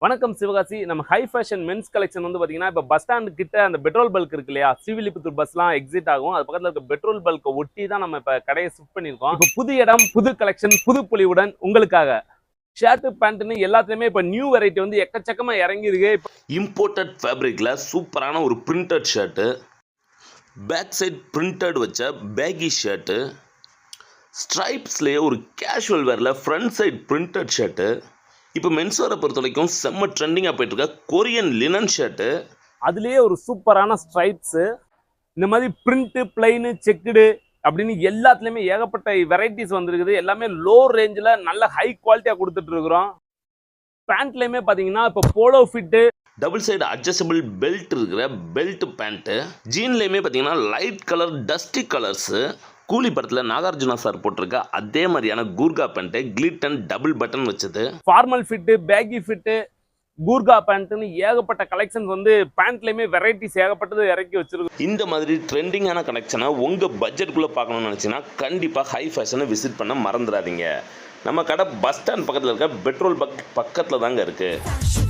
வணக்கம் சிவகாசி. நம்ம high fashion men's collection வந்து பாத்தீங்கன்னா இப்போ பஸ் ஸ்டாண்ட் கிட்ட அந்த பெட்ரோல் பல்க் இருக்கு இல்லையா, ஸ்ரீவில்லிபுத்தூர் பஸ்லாம் எக்ஸிட் ஆகும். அது பக்கத்துல இருக்க பெட்ரோல் பல்க் ஒட்டி தான் நம்ம இப்ப கடையை ஷிஃப்ட் பண்ணிருக்கோம். இப்போ புது இடம், புது கலெக்ஷன், புது பொலிவுடன் உங்களுக்காக ஷர்ட் பேண்ட்னு எல்லாத்துலயுமே இப்போ நியூ வெரைட்டி வந்து எக்கச்சக்கமா இறங்கி இருக்கு. இம்போர்ட்டட் ஃபேப்ரிக்ல சூப்பரான ஒரு printed shirt, back side printed வச்ச பேகி ஷர்ட்டு, ஸ்ட்ரைப்ஸ்லேயே ஒரு கேஷுவல் வேரில் ஃப்ரண்ட் சைட் பிரிண்டட் ஷர்ட்டு, இப்போ மென்ஸ்வேரை பொறுத்த வரைக்கும் செம்ம ட்ரெண்டிங்காக போயிட்டு இருக்க கொரியன் லினன் ஷர்ட்டு, அதுலேயே ஒரு சூப்பரான ஸ்ட்ரைப்ஸு, இந்த மாதிரி பிரிண்ட்டு, பிளைனு, செக்குடு அப்படின்னு எல்லாத்துலேயுமே ஏகப்பட்ட வெரைட்டிஸ் வந்துருக்குது. எல்லாமே லோ ரேஞ்சில் நல்ல ஹை குவாலிட்டியாக கொடுத்துட்டு இருக்கிறோம். பேண்ட்லேயுமே பார்த்தீங்கன்னா இப்போ polo fit, double side adjustable belt இருக்கிற பெல்ட் பேண்ட்டு, ஜீன்லேயுமே பார்த்தீங்கன்னா லைட் கலர் டஸ்டி கலர்ஸு, கூலி படத்தில் நாகார்ஜுனா சார் போட்டிருக்க அதே மாதிரியான கூர்கா பேண்ட்டு, கிளிட்டன் டபுள் பட்டன் வச்சது, formal fit, baggy fit, Gurkha பேண்ட்டுன்னு ஏகப்பட்ட கலெக்ஷன்ஸ் வந்து பேண்ட்லேயுமே வெரைட்டிஸ் ஏகப்பட்டது இறக்கி வச்சிருக்கு. இந்த மாதிரி ட்ரெண்டிங்கான கலெக்ஷனை உங்கள் பட்ஜெட்டுக்குள்ளே பார்க்கணும்னு நினச்சிங்கன்னா கண்டிப்பாக ஹை ஃபேஷனை விசிட் பண்ண மறந்துடாதீங்க. நம்ம கடை பஸ் ஸ்டாண்ட் பக்கத்தில் இருக்க பெட்ரோல் பங்க் பக்கத்தில் தாங்க இருக்குது.